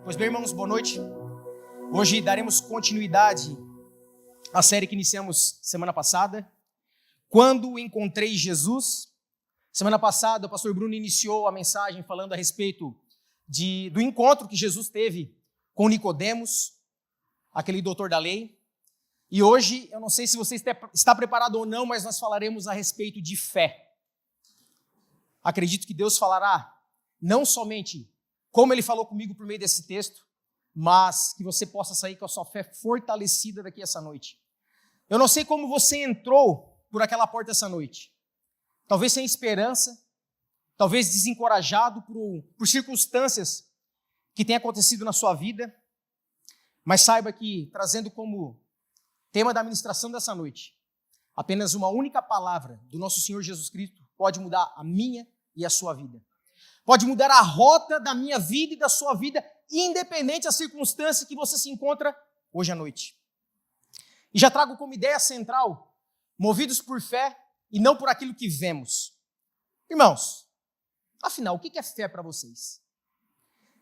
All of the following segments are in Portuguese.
Pois bem, irmãos, boa noite. Hoje daremos continuidade à série que iniciamos semana passada, Quando Encontrei Jesus. Semana passada o pastor Bruno iniciou a mensagem falando a respeito do encontro que Jesus teve com Nicodemos, aquele doutor da lei. E hoje, eu não sei se você está preparado ou não, mas nós falaremos a respeito de fé. Acredito que Deus falará não somente como Ele falou comigo por meio desse texto, mas que você possa sair com a sua fé fortalecida daqui essa noite. Eu não sei como você entrou por aquela porta essa noite. Talvez sem esperança, talvez desencorajado por circunstâncias que têm acontecido na sua vida, mas saiba que, trazendo como tema da ministração dessa noite, apenas uma única palavra do nosso Senhor Jesus Cristo pode mudar a minha e a sua vida. Pode mudar a rota da minha vida e da sua vida, independente da circunstância que você se encontra hoje à noite. E já trago como ideia central, movidos por fé e não por aquilo que vemos. Irmãos, afinal, o que é fé para vocês?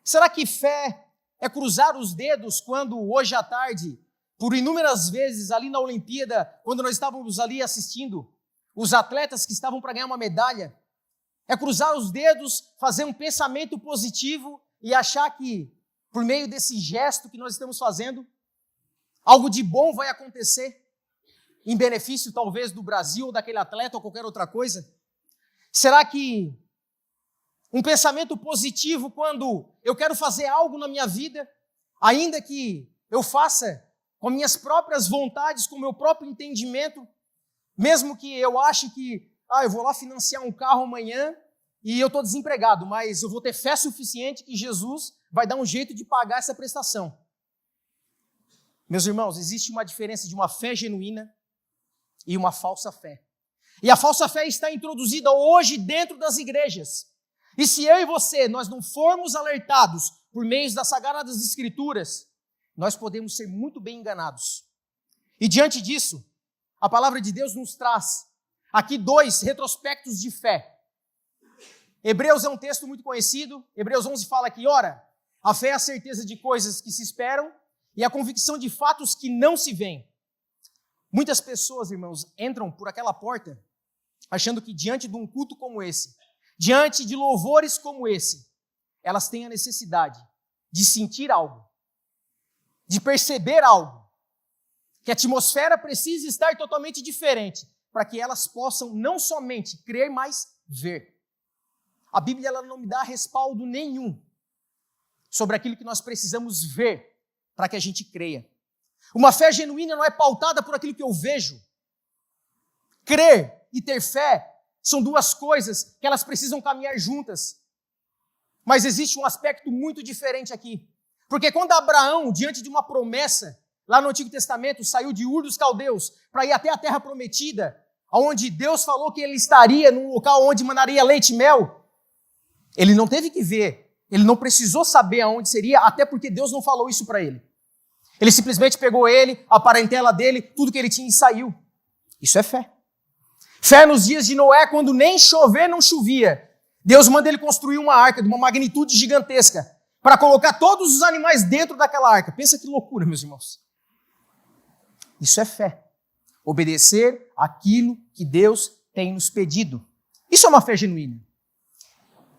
Será que fé é cruzar os dedos quando hoje à tarde, por inúmeras vezes ali na Olimpíada, quando nós estávamos ali assistindo os atletas que estavam para ganhar uma medalha, é cruzar os dedos, fazer um pensamento positivo e achar que, por meio desse gesto que nós estamos fazendo, algo de bom vai acontecer, em benefício talvez do Brasil ou daquele atleta ou qualquer outra coisa? Será que um pensamento positivo quando eu quero fazer algo na minha vida, ainda que eu faça com minhas próprias vontades, com o meu próprio entendimento, mesmo que eu ache que eu vou lá financiar um carro amanhã e eu estou desempregado, mas eu vou ter fé suficiente que Jesus vai dar um jeito de pagar essa prestação. Meus irmãos, existe uma diferença de uma fé genuína e uma falsa fé. E a falsa fé está introduzida hoje dentro das igrejas. E se eu e você, nós não formos alertados por meio das Sagradas Escrituras, nós podemos ser muito bem enganados. E diante disso, a palavra de Deus nos traz aqui dois retrospectos de fé. Hebreus é um texto muito conhecido. Hebreus 11 fala que, ora, a fé é a certeza de coisas que se esperam e a convicção de fatos que não se veem. Muitas pessoas, irmãos, entram por aquela porta achando que diante de um culto como esse, diante de louvores como esse, elas têm a necessidade de sentir algo, de perceber algo, que a atmosfera precisa estar totalmente diferente, para que elas possam não somente crer, mas ver. A Bíblia ela não me dá respaldo nenhum sobre aquilo que nós precisamos ver para que a gente creia. Uma fé genuína não é pautada por aquilo que eu vejo. Crer e ter fé são duas coisas que elas precisam caminhar juntas. Mas existe um aspecto muito diferente aqui. Porque quando Abraão, diante de uma promessa, lá no Antigo Testamento, saiu de Ur dos Caldeus para ir até a terra prometida, onde Deus falou que ele estaria num local onde manaria leite e mel, ele não teve que ver, ele não precisou saber aonde seria, até porque Deus não falou isso para ele. Ele simplesmente pegou ele, a parentela dele, tudo que ele tinha e saiu. Isso é fé. Fé nos dias de Noé, quando nem chover não chovia. Deus manda ele construir uma arca de uma magnitude gigantesca para colocar todos os animais dentro daquela arca. Pensa que loucura, meus irmãos. Isso é fé. Obedecer aquilo que Deus tem nos pedido. Isso é uma fé genuína.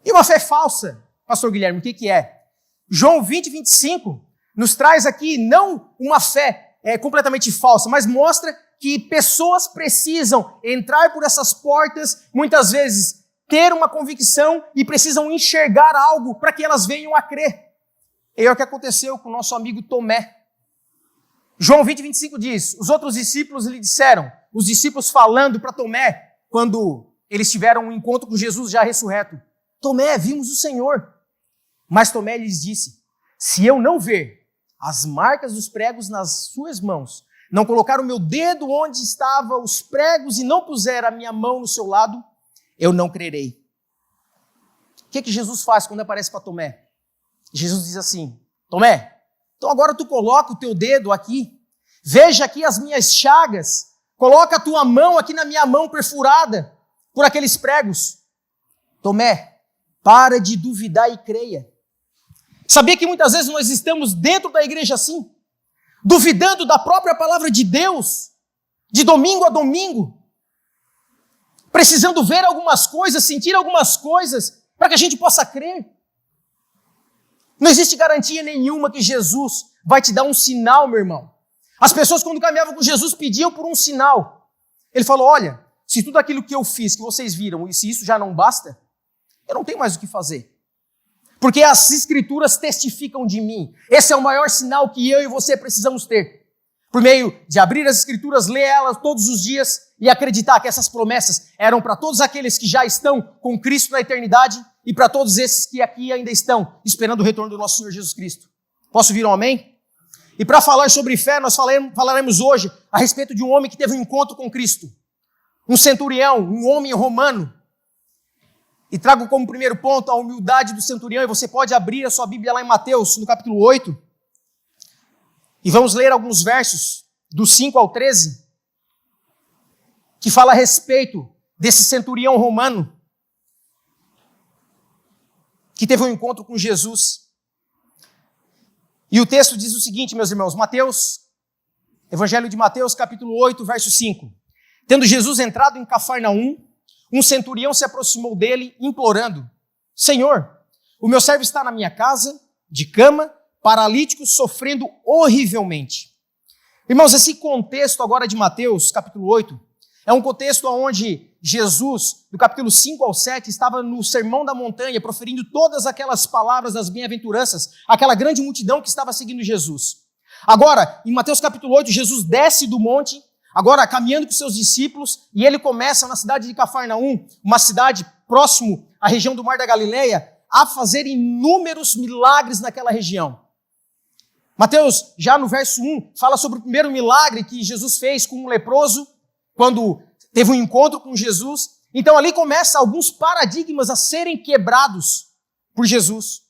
E uma fé falsa, pastor Guilherme, o que é? João 20, 25 nos traz aqui não uma fé completamente falsa, mas mostra que pessoas precisam entrar por essas portas, muitas vezes ter uma convicção e precisam enxergar algo para que elas venham a crer. E é o que aconteceu com o nosso amigo Tomé. João 20, 25 diz, os outros discípulos lhe disseram, os discípulos falando para Tomé, quando eles tiveram um encontro com Jesus já ressurreto, Tomé, vimos o Senhor. Mas Tomé lhes disse, se eu não ver as marcas dos pregos nas suas mãos, não colocar o meu dedo onde estavam os pregos e não puser a minha mão no seu lado, eu não crerei. O que Jesus faz quando aparece para Tomé? Jesus diz assim, Tomé, então agora tu coloca o teu dedo aqui, veja aqui as minhas chagas, coloca a tua mão aqui na minha mão perfurada por aqueles pregos. Tomé, para de duvidar e creia. Sabia que muitas vezes nós estamos dentro da igreja assim, duvidando da própria palavra de Deus, de domingo a domingo, precisando ver algumas coisas, sentir algumas coisas, para que a gente possa crer. Não existe garantia nenhuma que Jesus vai te dar um sinal, meu irmão. As pessoas, quando caminhavam com Jesus, pediam por um sinal. Ele falou, olha, se tudo aquilo que eu fiz, que vocês viram, e se isso já não basta, eu não tenho mais o que fazer. Porque as Escrituras testificam de mim. Esse é o maior sinal que eu e você precisamos ter. Por meio de abrir as Escrituras, ler elas todos os dias e acreditar que essas promessas eram para todos aqueles que já estão com Cristo na eternidade e para todos esses que aqui ainda estão esperando o retorno do nosso Senhor Jesus Cristo. Posso ouvir um amém? E para falar sobre fé, nós falaremos hoje a respeito de um homem que teve um encontro com Cristo. Um centurião, um homem romano. E trago como primeiro ponto a humildade do centurião, e você pode abrir a sua Bíblia lá em Mateus, no capítulo 8, e vamos ler alguns versos, do 5 ao 13, que fala a respeito desse centurião romano, que teve um encontro com Jesus. E o texto diz o seguinte, meus irmãos, Evangelho de Mateus, capítulo 8, verso 5. Tendo Jesus entrado em Cafarnaum, um centurião se aproximou dele, implorando, Senhor, o meu servo está na minha casa, de cama, paralítico, sofrendo horrivelmente. Irmãos, esse contexto agora de Mateus, capítulo 8, é um contexto onde Jesus, do capítulo 5 ao 7, estava no Sermão da Montanha, proferindo todas aquelas palavras das bem-aventuranças, aquela grande multidão que estava seguindo Jesus. Agora, em Mateus capítulo 8, Jesus desce do monte, agora caminhando com seus discípulos, e ele começa na cidade de Cafarnaum, uma cidade próximo à região do Mar da Galileia, a fazer inúmeros milagres naquela região. Mateus, já no verso 1, fala sobre o primeiro milagre que Jesus fez com um leproso, quando teve um encontro com Jesus. Então ali começa alguns paradigmas a serem quebrados por Jesus.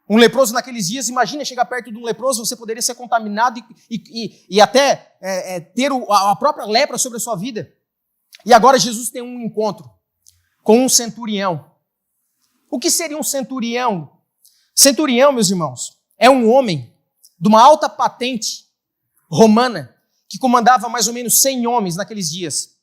Um leproso naqueles dias, imagina chegar perto de um leproso, você poderia ser contaminado e até ter a própria lepra sobre a sua vida. E agora Jesus tem um encontro com um centurião. O que seria um centurião? Centurião, meus irmãos, é um homem de uma alta patente romana que comandava mais ou menos 100 homens naqueles dias.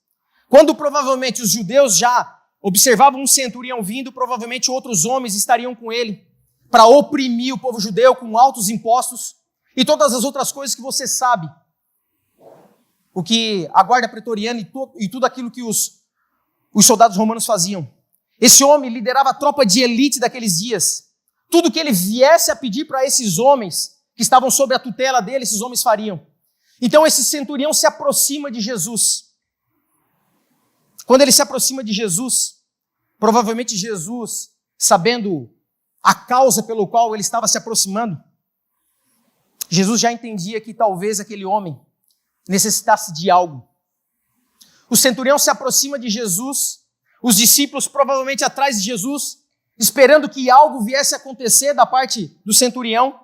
Quando provavelmente os judeus já observavam um centurião vindo, provavelmente outros homens estariam com ele para oprimir o povo judeu com altos impostos e todas as outras coisas que você sabe. O que a guarda pretoriana e tudo aquilo que os soldados romanos faziam. Esse homem liderava a tropa de elite daqueles dias. Tudo que ele viesse a pedir para esses homens que estavam sob a tutela dele, esses homens fariam. Então esse centurião se aproxima de Jesus. Quando ele se aproxima de Jesus, provavelmente Jesus, sabendo a causa pelo qual ele estava se aproximando, Jesus já entendia que talvez aquele homem necessitasse de algo. O centurião se aproxima de Jesus, os discípulos provavelmente atrás de Jesus, esperando que algo viesse a acontecer da parte do centurião.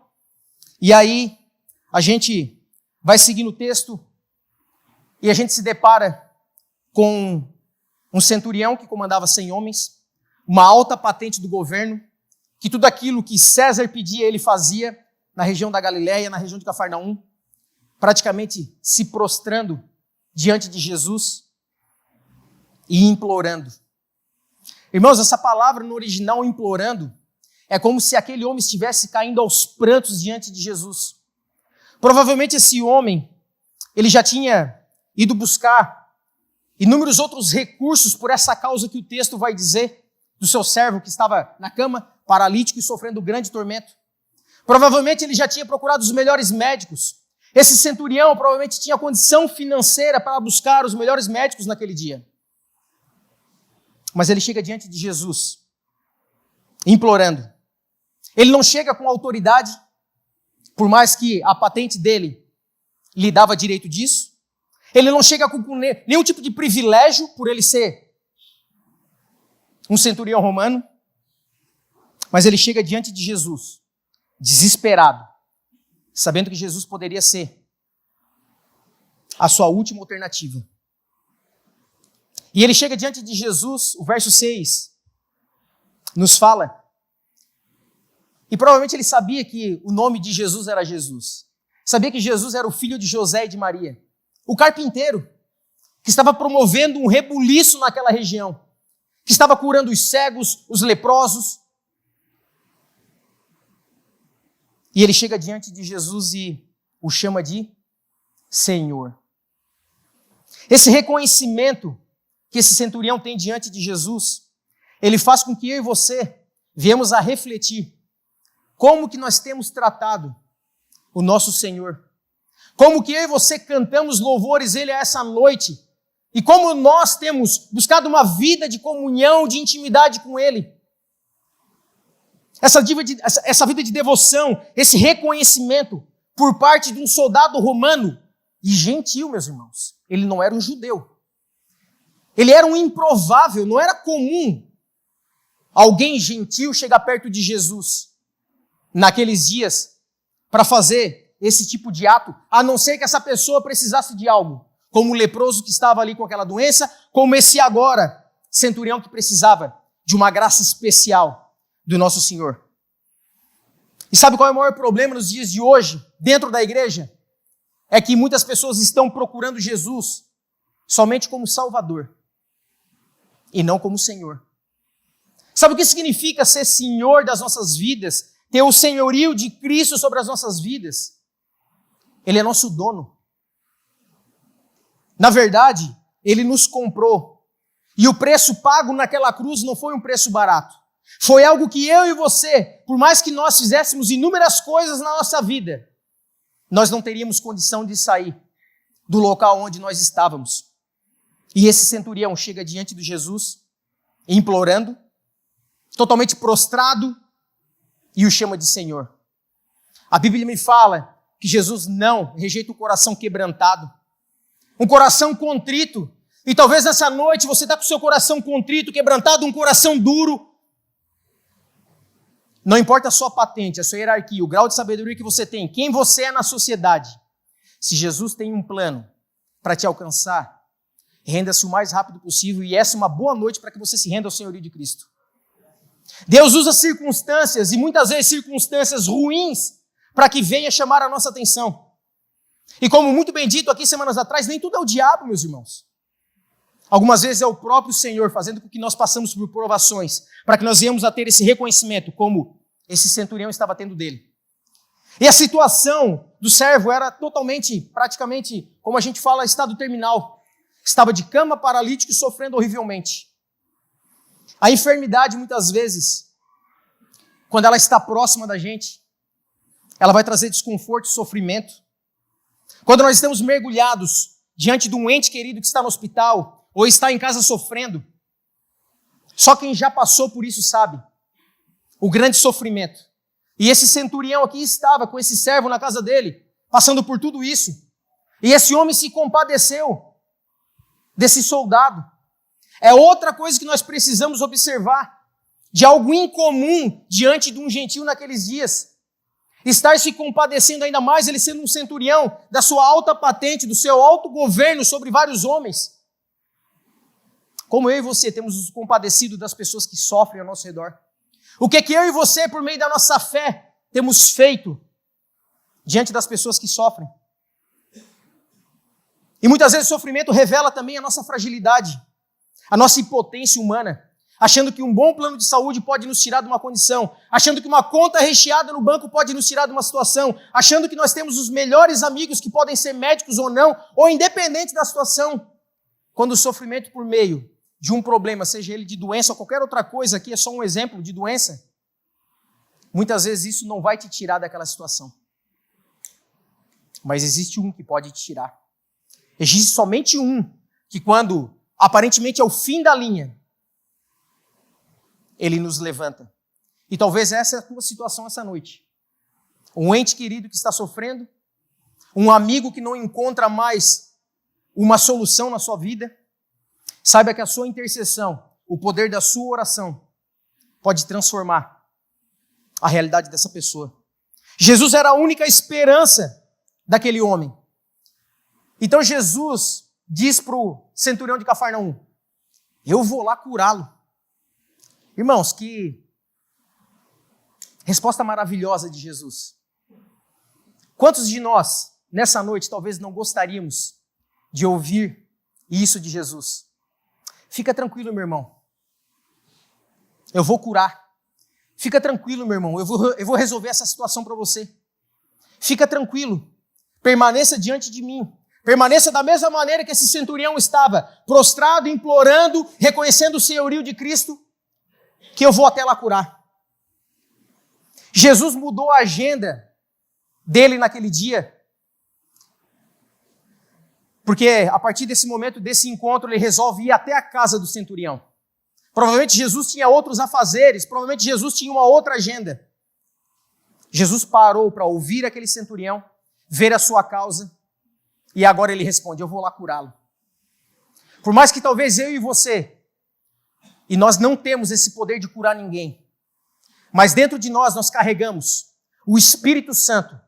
E aí a gente vai seguir no texto e a gente se depara com um centurião que comandava 100 homens, uma alta patente do governo, que tudo aquilo que César pedia ele fazia na região da Galileia, na região de Cafarnaum, praticamente se prostrando diante de Jesus e implorando. Irmãos, essa palavra no original, implorando, é como se aquele homem estivesse caindo aos prantos diante de Jesus. Provavelmente esse homem, ele já tinha ido buscar inúmeros outros recursos por essa causa que o texto vai dizer, do seu servo que estava na cama, paralítico e sofrendo grande tormento. Provavelmente ele já tinha procurado os melhores médicos. Esse centurião provavelmente tinha condição financeira para buscar os melhores médicos naquele dia. Mas ele chega diante de Jesus, implorando. Ele não chega com autoridade, por mais que a patente dele lhe dava direito disso. Ele não chega com nenhum tipo de privilégio por ele ser um centurião romano. Mas ele chega diante de Jesus, desesperado, sabendo que Jesus poderia ser a sua última alternativa. E ele chega diante de Jesus, o verso 6 nos fala E provavelmente ele sabia que o nome de Jesus era Jesus. Sabia que Jesus era o filho de José e de Maria. O carpinteiro, que estava promovendo um rebuliço naquela região, que estava curando os cegos, os leprosos. E ele chega diante de Jesus e o chama de Senhor. Esse reconhecimento que esse centurião tem diante de Jesus, ele faz com que eu e você viemos a refletir como que nós temos tratado o nosso Senhor. Como que eu e você cantamos louvores Ele essa noite. E como nós temos buscado uma vida de comunhão, de intimidade com Ele. Essa vida de devoção, esse reconhecimento por parte de um soldado romano e gentil, meus irmãos. Ele não era um judeu. Ele era um improvável, não era comum alguém gentil chegar perto de Jesus naqueles dias para fazer esse tipo de ato, a não ser que essa pessoa precisasse de algo, como o leproso que estava ali com aquela doença, como esse agora centurião que precisava de uma graça especial do nosso Senhor. E sabe qual é o maior problema nos dias de hoje, dentro da igreja? É que muitas pessoas estão procurando Jesus somente como Salvador e não como Senhor. Sabe o que significa ser Senhor das nossas vidas? Ter o senhorio de Cristo sobre as nossas vidas? Ele é nosso dono. Na verdade, Ele nos comprou. E o preço pago naquela cruz não foi um preço barato. Foi algo que eu e você, por mais que nós fizéssemos inúmeras coisas na nossa vida, nós não teríamos condição de sair do local onde nós estávamos. E esse centurião chega diante de Jesus, implorando, totalmente prostrado, e o chama de Senhor. A Bíblia me fala que Jesus não rejeita o coração quebrantado, um coração contrito. E talvez nessa noite você está com o seu coração contrito, quebrantado, um coração duro. Não importa a sua patente, a sua hierarquia, o grau de sabedoria que você tem, quem você é na sociedade. Se Jesus tem um plano para te alcançar, renda-se o mais rápido possível, e essa é uma boa noite para que você se renda ao senhorio de Cristo. Deus usa circunstâncias, e muitas vezes circunstâncias ruins, para que venha chamar a nossa atenção. E como muito bem dito aqui semanas atrás, nem tudo é o diabo, meus irmãos. Algumas vezes é o próprio Senhor fazendo com que nós passamos por provações, para que nós venhamos a ter esse reconhecimento, como esse centurião estava tendo dele. E a situação do servo era totalmente, praticamente, como a gente fala, estado terminal. Estava de cama, paralítico e sofrendo horrivelmente. A enfermidade, muitas vezes, quando ela está próxima da gente, ela vai trazer desconforto e sofrimento. Quando nós estamos mergulhados diante de um ente querido que está no hospital ou está em casa sofrendo, só quem já passou por isso sabe o grande sofrimento. E esse centurião aqui estava com esse servo na casa dele, passando por tudo isso. E esse homem se compadeceu desse soldado. É outra coisa que nós precisamos observar, de algo incomum diante de um gentil naqueles dias. Estar se compadecendo ainda mais, ele sendo um centurião, da sua alta patente, do seu alto governo sobre vários homens. Como eu e você temos nos compadecido das pessoas que sofrem ao nosso redor. O que eu e você, por meio da nossa fé, temos feito diante das pessoas que sofrem. E muitas vezes o sofrimento revela também a nossa fragilidade, a nossa impotência humana, achando que um bom plano de saúde pode nos tirar de uma condição, achando que uma conta recheada no banco pode nos tirar de uma situação, achando que nós temos os melhores amigos que podem ser médicos ou não, ou independente da situação. Quando o sofrimento por meio de um problema, seja ele de doença ou qualquer outra coisa, aqui é só um exemplo de doença, muitas vezes isso não vai te tirar daquela situação. Mas existe um que pode te tirar. Existe somente um que, quando aparentemente é o fim da linha, ele nos levanta. E talvez essa é a tua situação essa noite. Um ente querido que está sofrendo, um amigo que não encontra mais uma solução na sua vida. Saiba que a sua intercessão, o poder da sua oração, pode transformar a realidade dessa pessoa. Jesus era a única esperança daquele homem. Então Jesus diz para o centurião de Cafarnaum: eu vou lá curá-lo. Irmãos, que Resposta maravilhosa de Jesus. Quantos de nós, nessa noite, talvez não gostaríamos de ouvir isso de Jesus? Fica tranquilo, meu irmão. Eu vou curar. Fica tranquilo, meu irmão. Eu vou resolver essa situação para você. Fica tranquilo. Permaneça diante de mim. Permaneça da mesma maneira que esse centurião estava, prostrado, implorando, reconhecendo o senhorio de Cristo, que eu vou até lá curar. Jesus mudou a agenda dele naquele dia, porque a partir desse momento, desse encontro, ele resolve ir até a casa do centurião. Provavelmente Jesus tinha outros afazeres, provavelmente Jesus tinha uma outra agenda. Jesus parou para ouvir aquele centurião, ver a sua causa, e agora ele responde, eu vou lá curá-lo. Por mais que talvez eu e você, e nós não temos esse poder de curar ninguém, mas dentro de nós carregamos o Espírito Santo,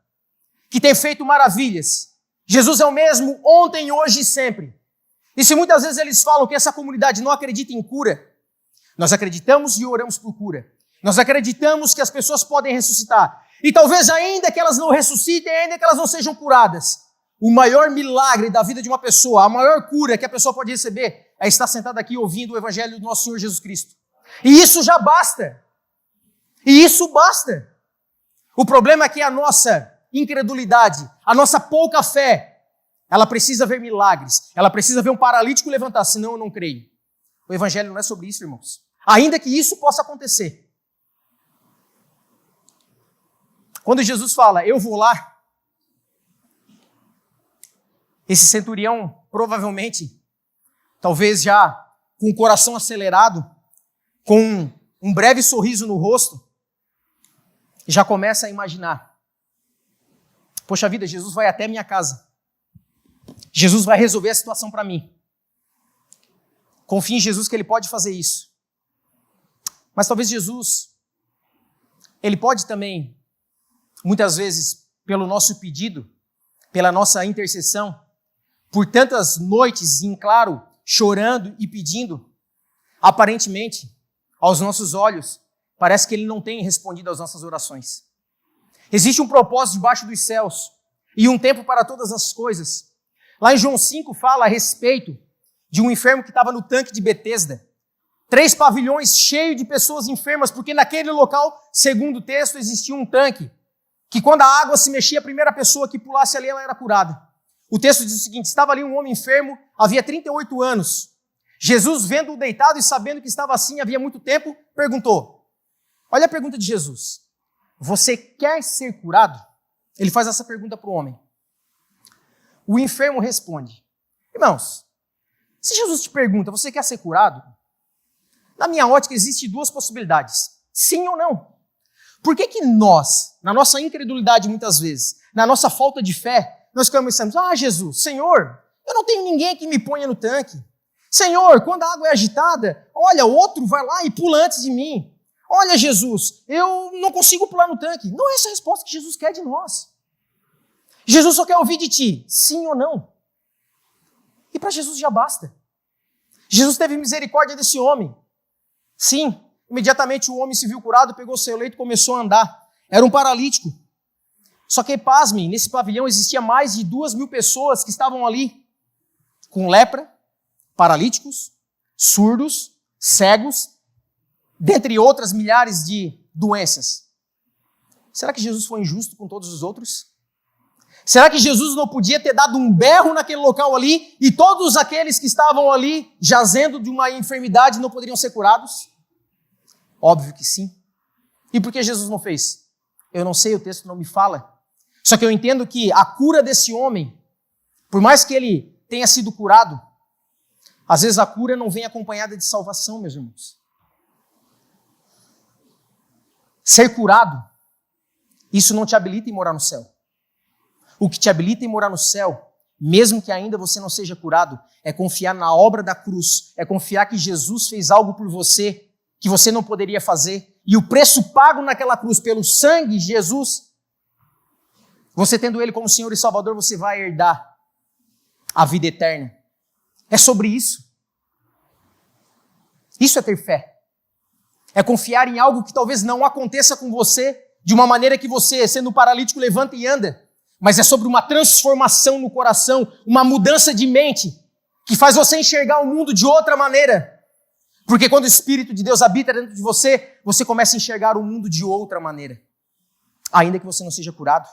que tem feito maravilhas. Jesus é o mesmo ontem, hoje e sempre. E se muitas vezes eles falam que essa comunidade não acredita em cura, nós acreditamos e oramos por cura. Nós acreditamos que as pessoas podem ressuscitar. E talvez ainda que elas não ressuscitem, ainda que elas não sejam curadas, o maior milagre da vida de uma pessoa, a maior cura que a pessoa pode receber é estar sentada aqui ouvindo o Evangelho do nosso Senhor Jesus Cristo. E isso já basta. E isso basta. O problema é que a nossa incredulidade, a nossa pouca fé, ela precisa ver milagres, ela precisa ver um paralítico levantar, senão eu não creio. O Evangelho não é sobre isso, irmãos. Ainda que isso possa acontecer. Quando Jesus fala, eu vou lá, esse centurião provavelmente, talvez já com o coração acelerado, com um breve sorriso no rosto, já começa a imaginar. Poxa vida, Jesus vai até minha casa. Jesus vai resolver a situação para mim. Confie em Jesus que Ele pode fazer isso. Mas talvez Jesus, Ele pode também, muitas vezes, pelo nosso pedido, pela nossa intercessão, por tantas noites em claro, chorando e pedindo, aparentemente, aos nossos olhos, parece que Ele não tem respondido às nossas orações. Existe um propósito debaixo dos céus e um tempo para todas as coisas. Lá em João 5 fala a respeito de um enfermo que estava no tanque de Betesda. 3 pavilhões cheios de pessoas enfermas, porque naquele local, segundo o texto, existia um tanque, que quando a água se mexia, a primeira pessoa que pulasse ali, ela era curada. O texto diz o seguinte, estava ali um homem enfermo, havia 38 anos. Jesus, vendo-o deitado e sabendo que estava assim havia muito tempo, perguntou. Olha a pergunta de Jesus. Você quer ser curado? Ele faz essa pergunta para o homem. O enfermo responde. Irmãos, se Jesus te pergunta, você quer ser curado? Na minha ótica, existem 2 possibilidades. Sim ou não. Por que nós, na nossa incredulidade muitas vezes, na nossa falta de fé, nós começamos, Jesus, Senhor, eu não tenho ninguém que me ponha no tanque. Senhor, quando a água é agitada, olha, outro vai lá e pula antes de mim. Olha, Jesus, eu não consigo pular no tanque. Não é essa a resposta que Jesus quer de nós. Jesus só quer ouvir de ti, sim ou não. E para Jesus já basta. Jesus teve misericórdia desse homem. Sim, imediatamente o homem se viu curado, pegou seu leito e começou a andar. Era um paralítico. Só que, pasmem, nesse pavilhão existia mais de 2.000 pessoas que estavam ali com lepra, paralíticos, surdos, cegos, dentre outras milhares de doenças. Será que Jesus foi injusto com todos os outros? Será que Jesus não podia ter dado um berro naquele local ali e todos aqueles que estavam ali jazendo de uma enfermidade não poderiam ser curados? Óbvio que sim. E por que Jesus não fez? Eu não sei, o texto não me fala. Só que eu entendo que a cura desse homem, por mais que ele tenha sido curado, às vezes a cura não vem acompanhada de salvação, meus irmãos. Ser curado, isso não te habilita em morar no céu. O que te habilita em morar no céu, mesmo que ainda você não seja curado, é confiar na obra da cruz, é confiar que Jesus fez algo por você que você não poderia fazer, e o preço pago naquela cruz pelo sangue de Jesus, você tendo Ele como Senhor e Salvador, você vai herdar a vida eterna. É sobre isso. Isso é ter fé. É confiar em algo que talvez não aconteça com você, de uma maneira que você, sendo paralítico, levanta e anda, mas é sobre uma transformação no coração, uma mudança de mente, que faz você enxergar o mundo de outra maneira. Porque quando o Espírito de Deus habita dentro de você, você começa a enxergar o mundo de outra maneira, ainda que você não seja curado.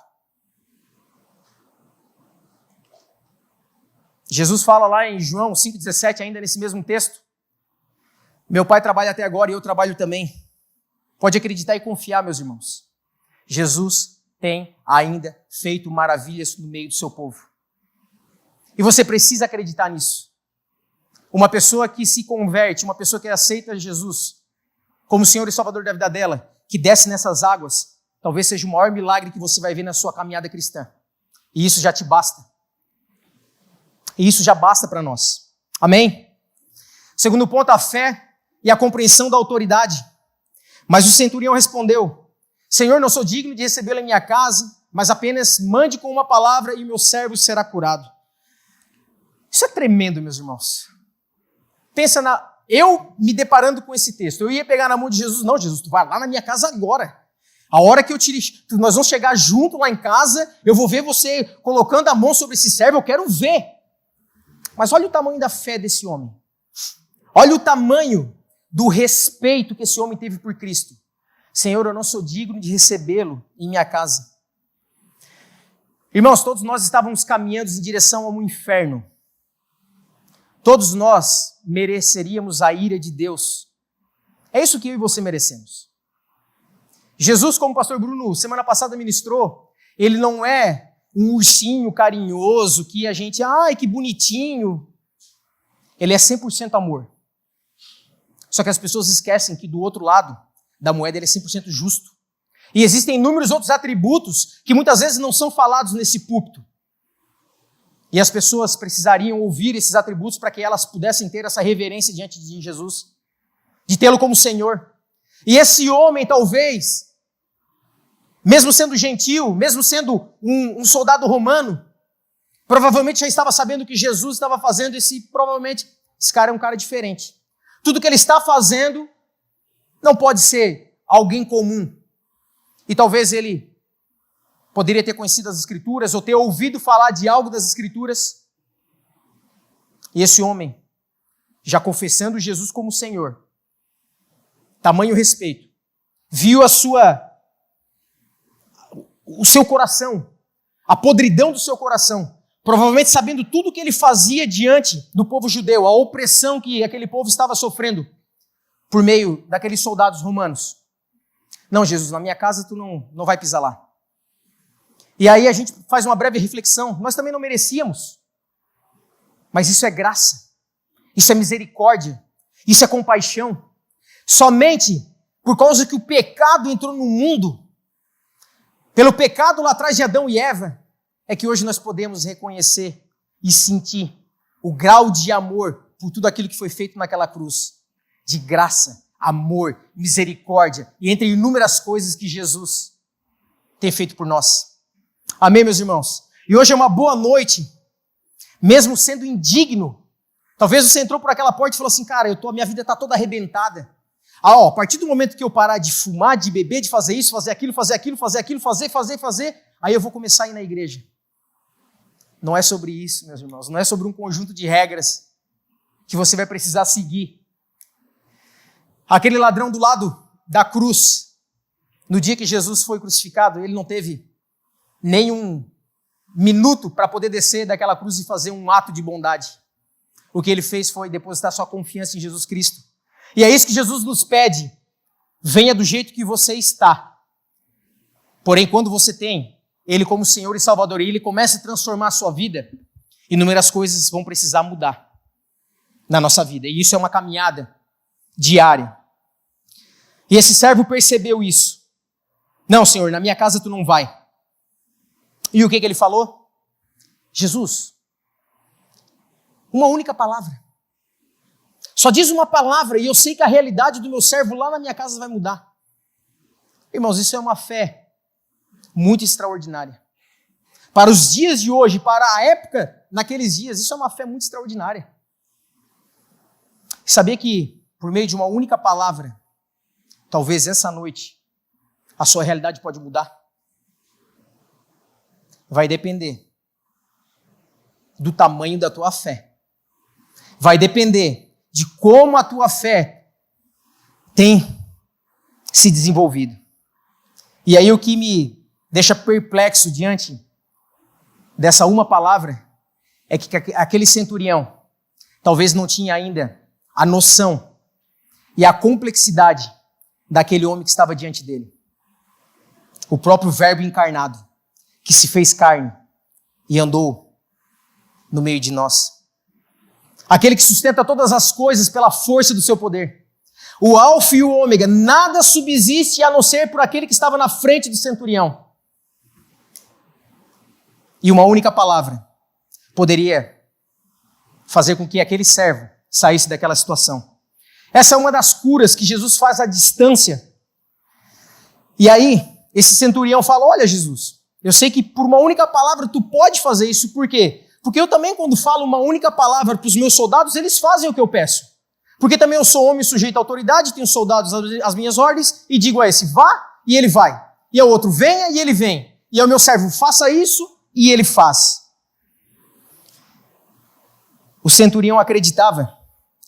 Jesus fala lá em João 5,17, ainda nesse mesmo texto: meu Pai trabalha até agora e eu trabalho também. Pode acreditar e confiar, meus irmãos. Jesus tem ainda feito maravilhas no meio do seu povo. E você precisa acreditar nisso. Uma pessoa que se converte, uma pessoa que aceita Jesus como Senhor e Salvador da vida dela, que desce nessas águas, talvez seja o maior milagre que você vai ver na sua caminhada cristã. E isso já te basta. E isso já basta para nós. Amém? Segundo ponto, a fé e a compreensão da autoridade. Mas o centurião respondeu: Senhor, não sou digno de recebê-lo em minha casa, mas apenas mande com uma palavra e o meu servo será curado. Isso é tremendo, meus irmãos. Pensa eu me deparando com esse texto. Eu ia pegar na mão de Jesus. Não, Jesus, tu vai lá na minha casa agora. A hora que nós vamos chegar junto lá em casa, eu vou ver você colocando a mão sobre esse servo, eu quero ver. Mas olha o tamanho da fé desse homem. Olha o tamanho do respeito que esse homem teve por Cristo. Senhor, eu não sou digno de recebê-lo em minha casa. Irmãos, todos nós estávamos caminhando em direção a um inferno. Todos nós mereceríamos a ira de Deus. É isso que eu e você merecemos. Jesus, como o pastor Bruno semana passada ministrou, ele não é um ursinho carinhoso que a gente, ai, que bonitinho. Ele é 100% amor. Só que as pessoas esquecem que do outro lado da moeda ele é 100% justo. E existem inúmeros outros atributos que muitas vezes não são falados nesse púlpito. E as pessoas precisariam ouvir esses atributos para que elas pudessem ter essa reverência diante de Jesus, de tê-lo como Senhor. E esse homem, talvez, mesmo sendo gentil, mesmo sendo um soldado romano, provavelmente já estava sabendo o que Jesus estava fazendo e provavelmente esse cara é um cara diferente. Tudo que ele está fazendo não pode ser alguém comum. E talvez ele poderia ter conhecido as Escrituras ou ter ouvido falar de algo das Escrituras. E esse homem, já confessando Jesus como Senhor, tamanho respeito, viu o seu coração, a podridão do seu coração, provavelmente sabendo tudo o que ele fazia diante do povo judeu, a opressão que aquele povo estava sofrendo por meio daqueles soldados romanos. Não, Jesus, na minha casa tu não vai pisar lá. E aí a gente faz uma breve reflexão. Nós também não merecíamos. Mas isso é graça. Isso é misericórdia. Isso é compaixão. Somente por causa que o pecado entrou no mundo, pelo pecado lá atrás de Adão e Eva, é que hoje nós podemos reconhecer e sentir o grau de amor por tudo aquilo que foi feito naquela cruz. De graça, amor, misericórdia e entre inúmeras coisas que Jesus tem feito por nós. Amém, meus irmãos? E hoje é uma boa noite, mesmo sendo indigno. Talvez você entrou por aquela porta e falou assim, cara, a minha vida está toda arrebentada. A partir do momento que eu parar de fumar, de beber, de fazer isso, fazer aquilo, aí eu vou começar a ir na igreja. Não é sobre isso, meus irmãos. Não é sobre um conjunto de regras que você vai precisar seguir. Aquele ladrão do lado da cruz, no dia que Jesus foi crucificado, ele não teve nenhum minuto para poder descer daquela cruz e fazer um ato de bondade. O que ele fez foi depositar sua confiança em Jesus Cristo. E é isso que Jesus nos pede. Venha do jeito que você está. Porém, quando você tem Ele como Senhor e Salvador, e Ele começa a transformar a sua vida, inúmeras coisas vão precisar mudar na nossa vida. E isso é uma caminhada diária. E esse servo percebeu isso. Não, Senhor, na minha casa tu não vai. E o que ele falou? Jesus, uma única palavra. Só diz uma palavra e eu sei que a realidade do meu servo lá na minha casa vai mudar. Irmãos, isso é uma fé muito extraordinária. Para os dias de hoje, para a época naqueles dias, isso é uma fé muito extraordinária. Saber que por meio de uma única palavra, talvez essa noite, a sua realidade pode mudar? Vai depender do tamanho da tua fé. Vai depender de como a tua fé tem se desenvolvido. E aí o que me deixa perplexo diante dessa uma palavra é que aquele centurião talvez não tinha ainda a noção e a complexidade daquele homem que estava diante dele. O próprio Verbo encarnado, que se fez carne e andou no meio de nós. Aquele que sustenta todas as coisas pela força do seu poder. O Alfa e o Ômega, nada subsiste a não ser por aquele que estava na frente do centurião. E uma única palavra poderia fazer com que aquele servo saísse daquela situação. Essa é uma das curas que Jesus faz à distância. E aí, esse centurião fala, olha Jesus, eu sei que por uma única palavra tu pode fazer isso, por quê? Porque eu também quando falo uma única palavra para os meus soldados, eles fazem o que eu peço. Porque também eu sou homem sujeito à autoridade, tenho soldados às minhas ordens, e digo a esse, vá, e ele vai. E ao outro, venha, e ele vem. E ao meu servo, faça isso, e ele faz. O centurião acreditava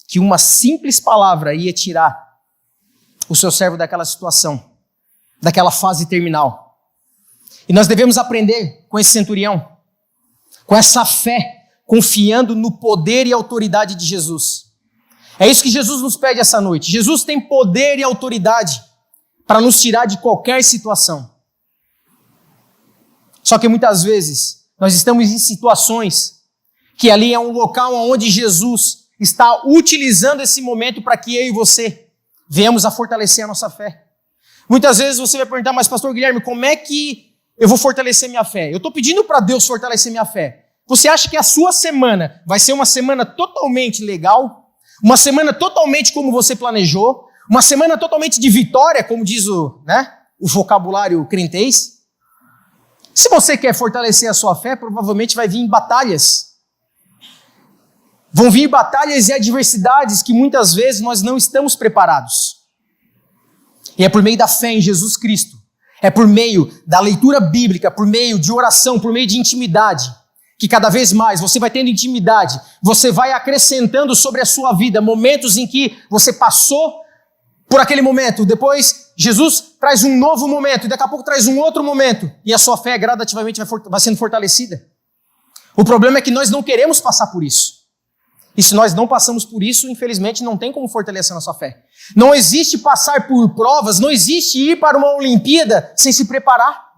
que uma simples palavra ia tirar o seu servo daquela situação, daquela fase terminal. E nós devemos aprender com esse centurião, com essa fé, confiando no poder e autoridade de Jesus. É isso que Jesus nos pede essa noite. Jesus tem poder e autoridade para nos tirar de qualquer situação. Só que muitas vezes nós estamos em situações que ali é um local onde Jesus está utilizando esse momento para que eu e você venhamos a fortalecer a nossa fé. Muitas vezes você vai perguntar, mas pastor Guilherme, como é que eu vou fortalecer minha fé? Eu estou pedindo para Deus fortalecer minha fé. Você acha que a sua semana vai ser uma semana totalmente legal? Uma semana totalmente como você planejou? Uma semana totalmente de vitória, como diz o vocabulário crentez? Se você quer fortalecer a sua fé, provavelmente vai vir em batalhas. Vão vir batalhas e adversidades que muitas vezes nós não estamos preparados. E é por meio da fé em Jesus Cristo, é por meio da leitura bíblica, por meio de oração, por meio de intimidade, que cada vez mais você vai tendo intimidade, você vai acrescentando sobre a sua vida momentos em que você passou por aquele momento, depois Jesus traz um novo momento, e daqui a pouco traz um outro momento, e a sua fé gradativamente vai sendo fortalecida. O problema é que nós não queremos passar por isso. E se nós não passamos por isso, infelizmente não tem como fortalecer a nossa fé. Não existe passar por provas, não existe ir para uma Olimpíada sem se preparar.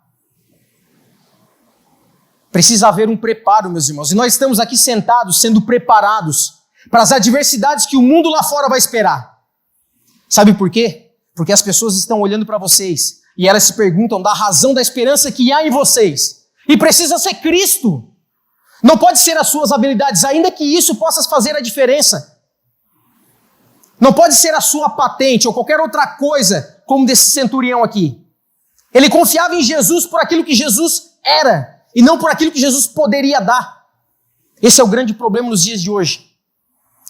Precisa haver um preparo, meus irmãos. E nós estamos aqui sentados, sendo preparados para as adversidades que o mundo lá fora vai esperar. Sabe por quê? Porque as pessoas estão olhando para vocês e elas se perguntam da razão da esperança que há em vocês. E precisa ser Cristo. Não pode ser as suas habilidades, ainda que isso possa fazer a diferença. Não pode ser a sua patente ou qualquer outra coisa, como desse centurião aqui. Ele confiava em Jesus por aquilo que Jesus era, e não por aquilo que Jesus poderia dar. Esse é o grande problema nos dias de hoje.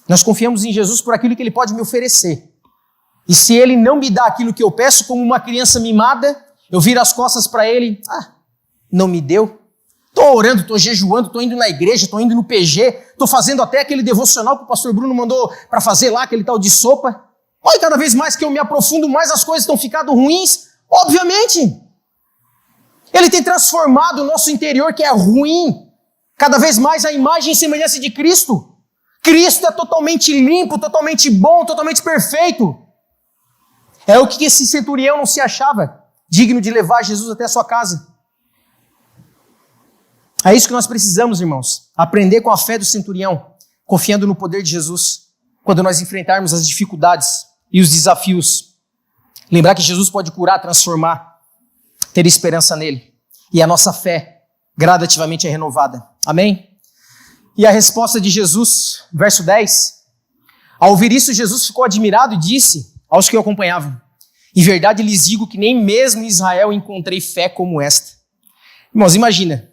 Nós confiamos em Jesus por aquilo que Ele pode me oferecer. E se Ele não me dá aquilo que eu peço, como uma criança mimada, eu viro as costas para Ele, não me deu. Estou orando, estou jejuando, estou indo na igreja, estou indo no PG, estou fazendo até aquele devocional que o pastor Bruno mandou para fazer lá, aquele tal de sopa. Olha, cada vez mais que eu me aprofundo, mais as coisas estão ficando ruins. Obviamente. Ele tem transformado o nosso interior, que é ruim, cada vez mais a imagem e semelhança de Cristo. Cristo é totalmente limpo, totalmente bom, totalmente perfeito. É o que esse centurião não se achava digno de levar Jesus até a sua casa. É isso que nós precisamos, irmãos. Aprender com a fé do centurião, confiando no poder de Jesus, quando nós enfrentarmos as dificuldades e os desafios. Lembrar que Jesus pode curar, transformar, ter esperança nele. E a nossa fé gradativamente é renovada. Amém? E a resposta de Jesus, verso 10. Ao ouvir isso, Jesus ficou admirado e disse aos que o acompanhavam: em verdade lhes digo que nem mesmo em Israel encontrei fé como esta. Irmãos, imagina.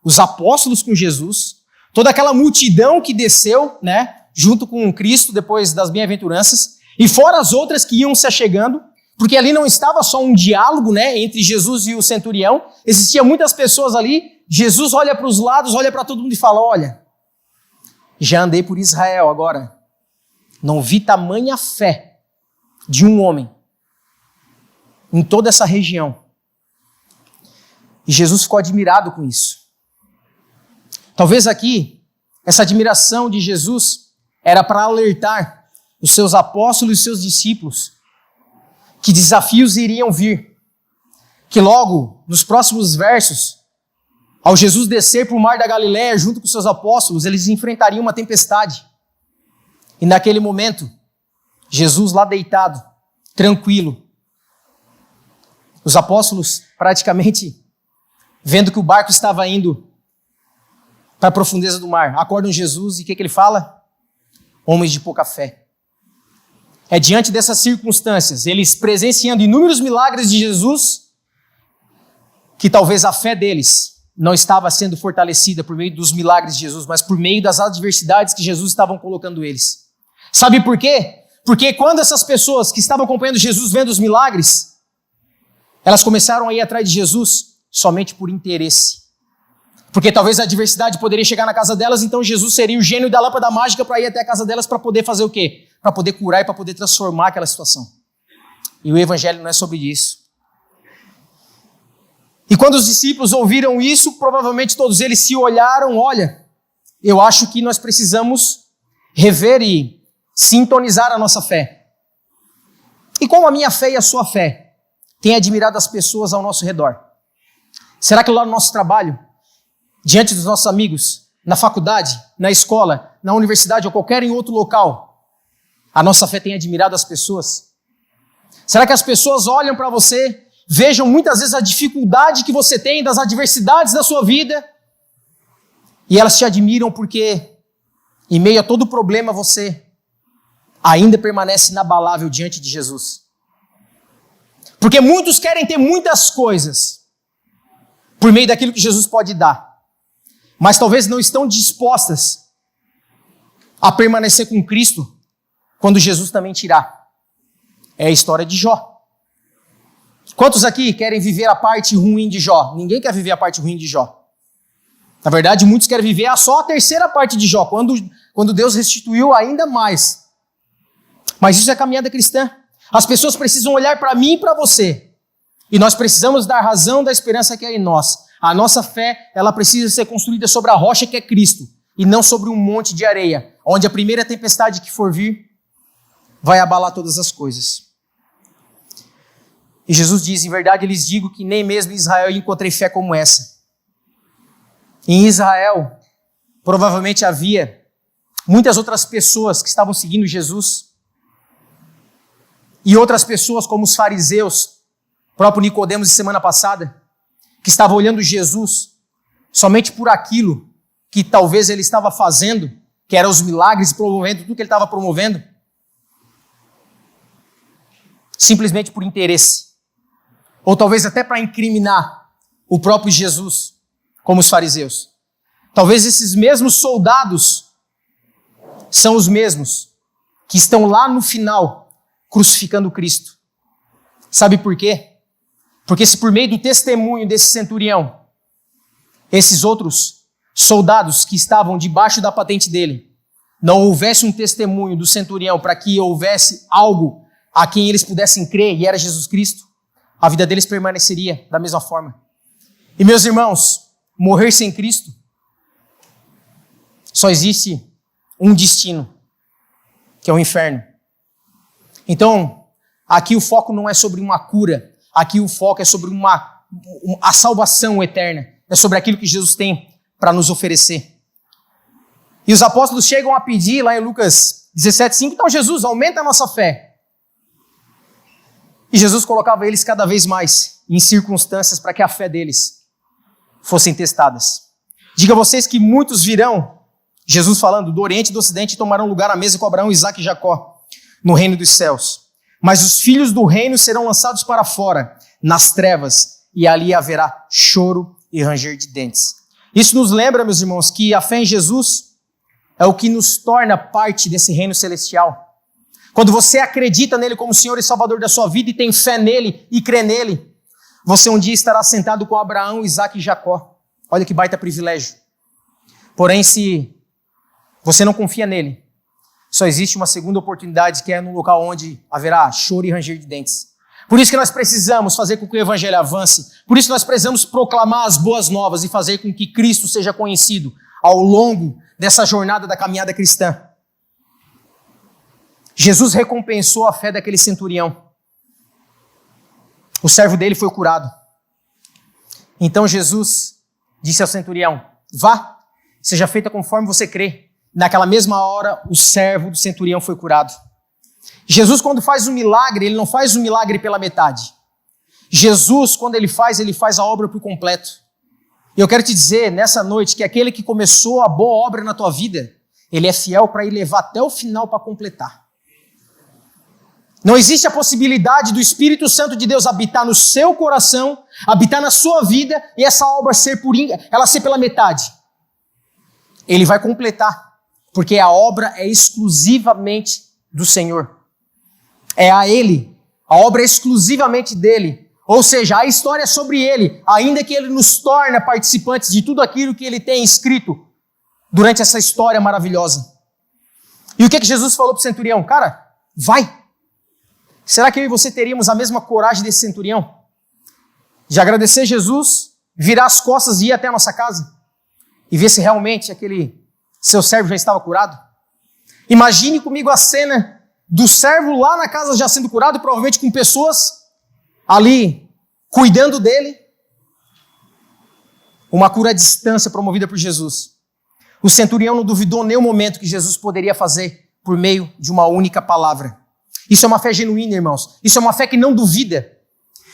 Os apóstolos com Jesus, toda aquela multidão que desceu, junto com Cristo depois das bem-aventuranças, e fora as outras que iam se achegando, porque ali não estava só um diálogo, né, entre Jesus e o centurião, existiam muitas pessoas ali. Jesus olha para os lados, olha para todo mundo e fala: olha, já andei por Israel agora, não vi tamanha fé de um homem em toda essa região. E Jesus ficou admirado com isso. Talvez aqui, essa admiração de Jesus era para alertar os seus apóstolos e os seus discípulos que desafios iriam vir. Que logo, nos próximos versos, ao Jesus descer para o mar da Galileia junto com seus apóstolos, eles enfrentariam uma tempestade. E naquele momento, Jesus lá deitado, tranquilo, os apóstolos praticamente vendo que o barco estava indo para a profundeza do mar, acordam Jesus e o que ele fala? Homens de pouca fé. É diante dessas circunstâncias, eles presenciando inúmeros milagres de Jesus, que talvez a fé deles não estava sendo fortalecida por meio dos milagres de Jesus, mas por meio das adversidades que Jesus estava colocando eles. Sabe por quê? Porque quando essas pessoas que estavam acompanhando Jesus, vendo os milagres, elas começaram a ir atrás de Jesus somente por interesse. Porque talvez a adversidade poderia chegar na casa delas, então Jesus seria o gênio da lâmpada mágica para ir até a casa delas para poder fazer o quê? Para poder curar e para poder transformar aquela situação. E o evangelho não é sobre isso. E quando os discípulos ouviram isso, provavelmente todos eles se olharam: olha, eu acho que nós precisamos rever e sintonizar a nossa fé. E como a minha fé e a sua fé têm admirado as pessoas ao nosso redor? Será que lá no nosso trabalho, diante dos nossos amigos, na faculdade, na escola, na universidade ou qualquer em outro local, a nossa fé tem admirado as pessoas? Será que as pessoas olham para você, vejam muitas vezes a dificuldade que você tem, das adversidades da sua vida, e elas te admiram porque, em meio a todo problema, você ainda permanece inabalável diante de Jesus? Porque muitos querem ter muitas coisas por meio daquilo que Jesus pode dar, mas talvez não estão dispostas a permanecer com Cristo quando Jesus também tirar. É a história de Jó. Quantos aqui querem viver a parte ruim de Jó? Ninguém quer viver a parte ruim de Jó. Na verdade, muitos querem viver só a terceira parte de Jó, quando Deus restituiu ainda mais. Mas isso é caminhada cristã. As pessoas precisam olhar para mim e para você. E nós precisamos dar razão da esperança que é em nós. A nossa fé, ela precisa ser construída sobre a rocha que é Cristo, e não sobre um monte de areia, onde a primeira tempestade que for vir vai abalar todas as coisas. E Jesus diz: em verdade lhes digo que nem mesmo em Israel encontrei fé como essa. Em Israel, provavelmente havia muitas outras pessoas que estavam seguindo Jesus, e outras pessoas como os fariseus, próprio Nicodemos de semana passada, que estava olhando Jesus somente por aquilo que talvez ele estava fazendo, que eram os milagres, promovendo tudo que ele estava promovendo, simplesmente por interesse, ou talvez até para incriminar o próprio Jesus, como os fariseus. Talvez esses mesmos soldados são os mesmos que estão lá no final crucificando Cristo. Sabe por quê? Porque se por meio do testemunho desse centurião, esses outros soldados que estavam debaixo da patente dele, não houvesse um testemunho do centurião para que houvesse algo a quem eles pudessem crer, e era Jesus Cristo, a vida deles permaneceria da mesma forma. E meus irmãos, morrer sem Cristo, só existe um destino, que é o inferno. Então, aqui o foco não é sobre uma cura, aqui o foco é sobre a salvação eterna, é sobre aquilo que Jesus tem para nos oferecer. E os apóstolos chegam a pedir, lá em Lucas 17:5, então Jesus, aumenta a nossa fé. E Jesus colocava eles cada vez mais em circunstâncias para que a fé deles fossem testadas. Diga a vocês que muitos virão, Jesus falando, do Oriente e do Ocidente, tomarão lugar à mesa com Abraão, Isaque e Jacó, no reino dos céus. Mas os filhos do reino serão lançados para fora, nas trevas, e ali haverá choro e ranger de dentes. Isso nos lembra, meus irmãos, que a fé em Jesus é o que nos torna parte desse reino celestial. quando você acredita nele como Senhor e Salvador da sua vida e tem fé nele e crê nele, você um dia estará sentado com Abraão, Isaque e Jacó. Olha que baita privilégio. Porém, se você não confia nele, só existe uma segunda oportunidade, que é no local onde haverá choro e ranger de dentes. Por isso que nós precisamos fazer com que o evangelho avance. Por isso que nós precisamos proclamar as boas novas e fazer com que Cristo seja conhecido ao longo dessa jornada da caminhada cristã. Jesus recompensou a fé daquele centurião. O servo dele foi curado. Então Jesus disse ao centurião: vá, seja feita conforme você crê. Naquela mesma hora, o servo do centurião foi curado. Jesus, quando faz um milagre, ele não faz um milagre pela metade. Jesus, quando ele faz a obra por completo. E eu quero te dizer, nessa noite, que aquele que começou a boa obra na tua vida, ele é fiel para ir levar até o final para completar. Não existe a possibilidade do Espírito Santo de Deus habitar no seu coração, habitar na sua vida, e essa obra ser pela metade. Ele vai completar, porque a obra é exclusivamente do Senhor. É a Ele. A obra é exclusivamente dele. Ou seja, a história é sobre Ele, ainda que Ele nos torne participantes de tudo aquilo que Ele tem escrito durante essa história maravilhosa. E o que Jesus falou para o centurião? Cara, vai. Será que eu e você teríamos a mesma coragem desse centurião? De agradecer Jesus, virar as costas e ir até a nossa casa? E ver se realmente aquele seu servo já estava curado? Imagine comigo a cena do servo lá na casa já sendo curado, provavelmente com pessoas ali cuidando dele. Uma cura à distância promovida por Jesus. O centurião não duvidou nem um momento que Jesus poderia fazer por meio de uma única palavra. Isso é uma fé genuína, irmãos. Isso é uma fé que não duvida.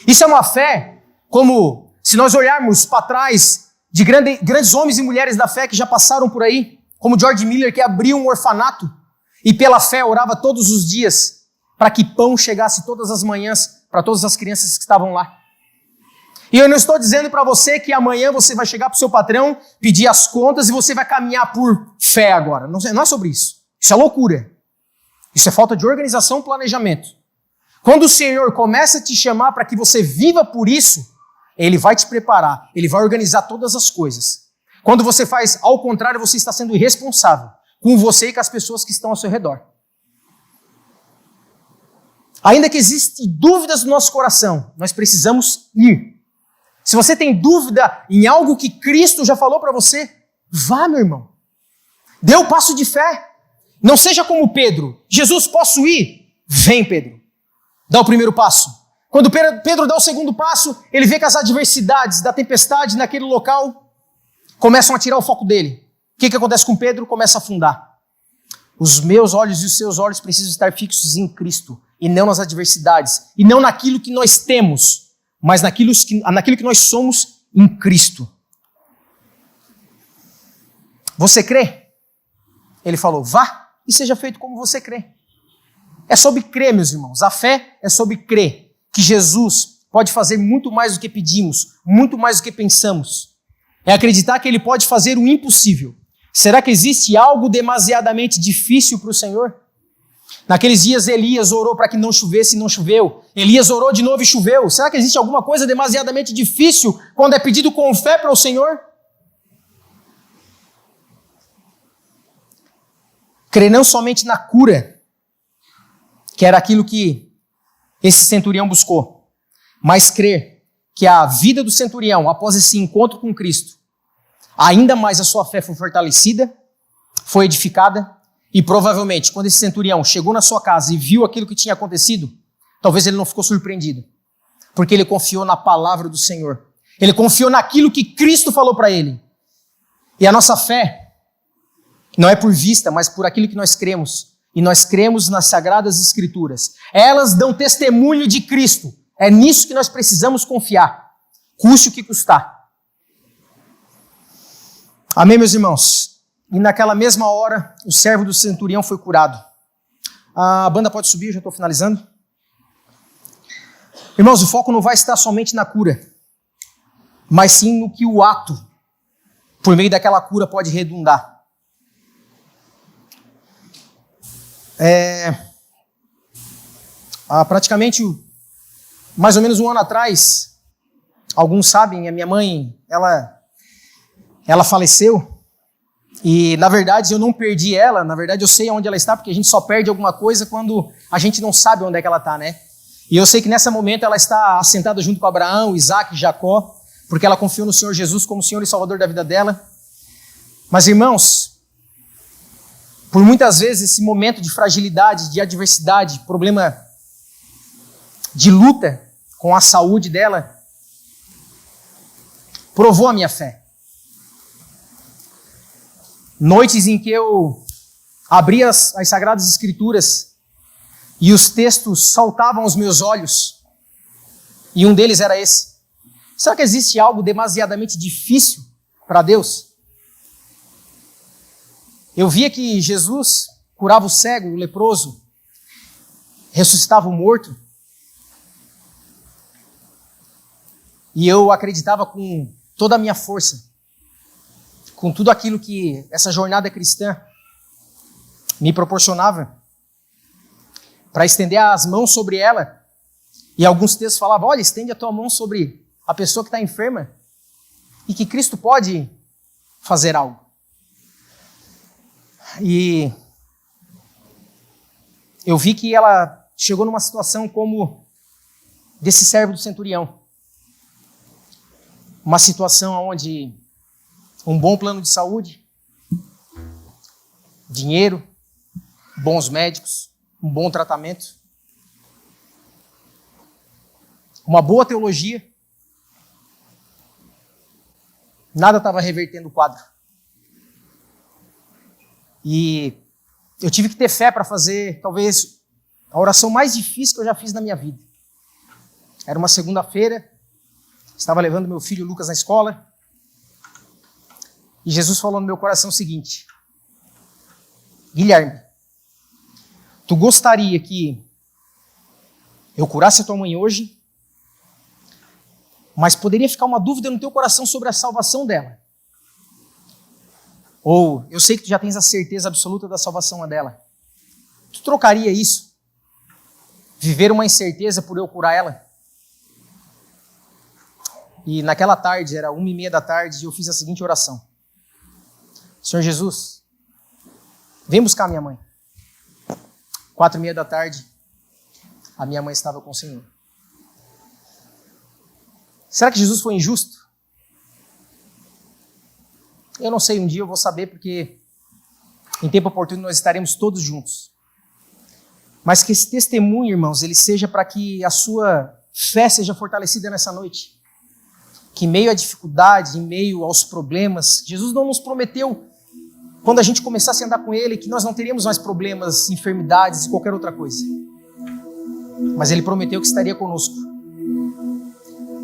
Isso é uma fé como, se nós olharmos para trás, de grandes homens e mulheres da fé que já passaram por aí, como George Miller, que abriu um orfanato e pela fé orava todos os dias para que pão chegasse todas as manhãs para todas as crianças que estavam lá. E eu não estou dizendo para você que amanhã você vai chegar para o seu patrão, pedir as contas e você vai caminhar por fé agora. Não é sobre isso. Isso é loucura. Isso é falta de organização e planejamento. Quando o Senhor começa a te chamar para que você viva por isso, Ele vai te preparar, Ele vai organizar todas as coisas. Quando você faz ao contrário, você está sendo irresponsável com você e com as pessoas que estão ao seu redor. Ainda que existem dúvidas no nosso coração, nós precisamos ir. Se você tem dúvida em algo que Cristo já falou para você, vá, meu irmão. Dê o passo de fé. Não seja como Pedro. Jesus, posso ir? Vem, Pedro. Dá o primeiro passo. Quando Pedro dá o segundo passo, ele vê que as adversidades da tempestade naquele local começam a tirar o foco dele. O que acontece com Pedro? Começa a afundar. Os meus olhos e os seus olhos precisam estar fixos em Cristo, e não nas adversidades, e não naquilo que nós temos, mas naquilo que nós somos em Cristo. Você crê? Ele falou, vá e seja feito como você crê. É sobre crer, meus irmãos. A fé é sobre crer que Jesus pode fazer muito mais do que pedimos, muito mais do que pensamos. É acreditar que Ele pode fazer o impossível. Será que existe algo demasiadamente difícil para o Senhor? Naqueles dias Elias orou para que não chovesse e não choveu. Elias orou de novo e choveu. Será que existe alguma coisa demasiadamente difícil quando é pedido com fé para o Senhor? Crer não somente na cura, que era aquilo que esse centurião buscou, mas crer que a vida do centurião, após esse encontro com Cristo, ainda mais a sua fé foi fortalecida, foi edificada, e provavelmente, quando esse centurião chegou na sua casa e viu aquilo que tinha acontecido, talvez ele não ficou surpreendido, porque ele confiou na palavra do Senhor. Ele confiou naquilo que Cristo falou para ele. E a nossa fé não é por vista, mas por aquilo que nós cremos. E nós cremos nas Sagradas Escrituras. Elas dão testemunho de Cristo. É nisso que nós precisamos confiar, custe o que custar. Amém, meus irmãos? E naquela mesma hora, o servo do centurião foi curado. A banda pode subir, eu já estou finalizando. Irmãos, o foco não vai estar somente na cura, mas sim no que o ato, por meio daquela cura, pode redundar. Há praticamente mais ou menos um ano atrás, alguns sabem, a minha mãe, ela faleceu. E, na verdade, eu não perdi ela. Na verdade, eu sei onde ela está, porque a gente só perde alguma coisa quando a gente não sabe onde é que ela está, né? E eu sei que nesse momento ela está assentada junto com Abraão, Isaac e Jacó, porque ela confiou no Senhor Jesus como Senhor e Salvador da vida dela. Mas, irmãos, por muitas vezes esse momento de fragilidade, de adversidade, problema de luta com a saúde dela, provou a minha fé. Noites em que eu abria as Sagradas Escrituras e os textos saltavam aos meus olhos, e um deles era esse: será que existe algo demasiadamente difícil para Deus? Eu via que Jesus curava o cego, o leproso, ressuscitava o morto, e eu acreditava com toda a minha força, com tudo aquilo que essa jornada cristã me proporcionava, para estender as mãos sobre ela. E alguns textos falavam: olha, estende a tua mão sobre a pessoa que está enferma, e que Cristo pode fazer algo. E eu vi que ela chegou numa situação como desse servo do centurião. Uma situação onde um bom plano de saúde, dinheiro, bons médicos, um bom tratamento, uma boa teologia, nada estava revertendo o quadro. E eu tive que ter fé para fazer, talvez, a oração mais difícil que eu já fiz na minha vida. Era uma segunda-feira, estava levando meu filho Lucas na escola, e Jesus falou no meu coração o seguinte: Guilherme, tu gostaria que eu curasse a tua mãe hoje, mas poderia ficar uma dúvida no teu coração sobre a salvação dela. Ou, eu sei que tu já tens a certeza absoluta da salvação dela. Tu trocaria isso? Viver uma incerteza por eu curar ela? E naquela tarde, era 1h30 da tarde, eu fiz a seguinte oração: Senhor Jesus, vem buscar minha mãe. 4h30 da tarde, a minha mãe estava com o Senhor. Será que Jesus foi injusto? Eu não sei, um dia eu vou saber, porque em tempo oportuno nós estaremos todos juntos. Mas que esse testemunho, irmãos, ele seja para que a sua fé seja fortalecida nessa noite. Que em meio à dificuldade, em meio aos problemas, Jesus não nos prometeu, quando a gente começasse a andar com Ele, que nós não teríamos mais problemas, enfermidades e qualquer outra coisa. Mas Ele prometeu que estaria conosco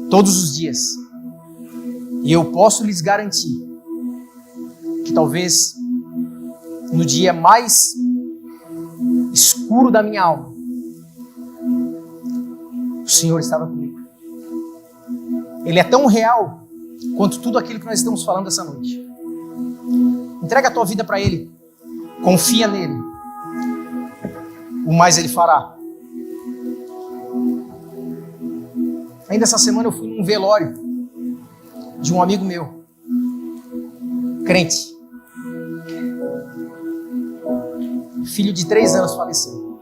todos os dias. E eu posso lhes garantir que talvez no dia mais escuro da minha alma, o Senhor estava comigo. Ele é tão real quanto tudo aquilo que nós estamos falando essa noite. Entrega a tua vida para Ele. Confia nele. O mais Ele fará. Ainda essa semana eu fui num velório de um amigo meu, crente. Filho de 3 anos faleceu.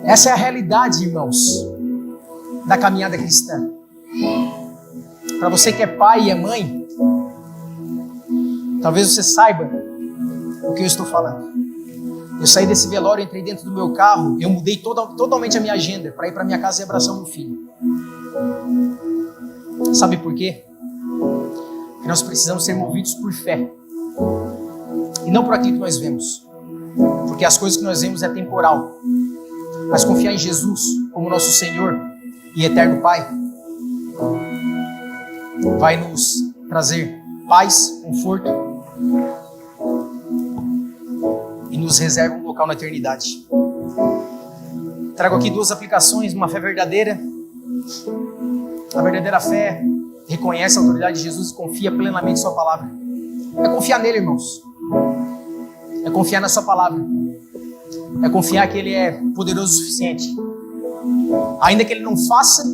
Essa é a realidade, irmãos, da caminhada cristã. Para você que é pai e é mãe, talvez você saiba o que eu estou falando. Eu saí desse velório, entrei dentro do meu carro, eu mudei totalmente a minha agenda para ir para minha casa e abraçar meu filho. Sabe por quê? Porque nós precisamos ser movidos por fé e não por aquilo que nós vemos, porque as coisas que nós vemos é temporal, mas confiar em Jesus como nosso Senhor e eterno Pai vai nos trazer paz, conforto e nos reserva um local na eternidade. Trago aqui 2 aplicações: uma fé verdadeira. A verdadeira fé reconhece a autoridade de Jesus e confia plenamente em sua palavra. É confiar nele, irmãos. É confiar na sua palavra. é confiar que Ele é poderoso o suficiente. Ainda que Ele não faça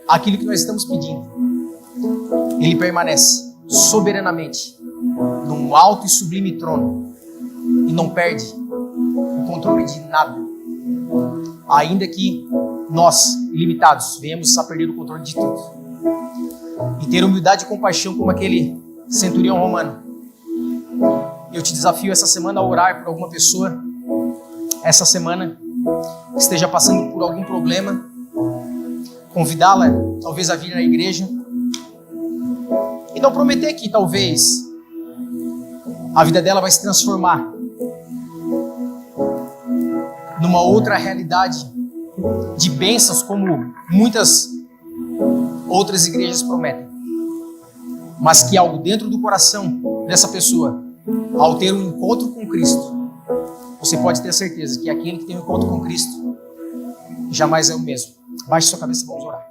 aquilo que nós estamos pedindo, Ele permanece soberanamente num alto e sublime trono e não perde o controle de nada. Ainda que nós, ilimitados, venhamos a perder o controle de tudo. E ter humildade e compaixão como aquele centurião romano. Eu te desafio essa semana a orar por alguma pessoa, essa semana, que esteja passando por algum problema, convidá-la talvez a vir na igreja e não prometer que talvez a vida dela vai se transformar numa outra realidade de bênçãos como muitas outras igrejas prometem, mas que algo dentro do coração dessa pessoa, ao ter um encontro com Cristo, você pode ter certeza que aquele que tem um encontro com Cristo jamais é o mesmo. Baixe sua cabeça e vamos orar.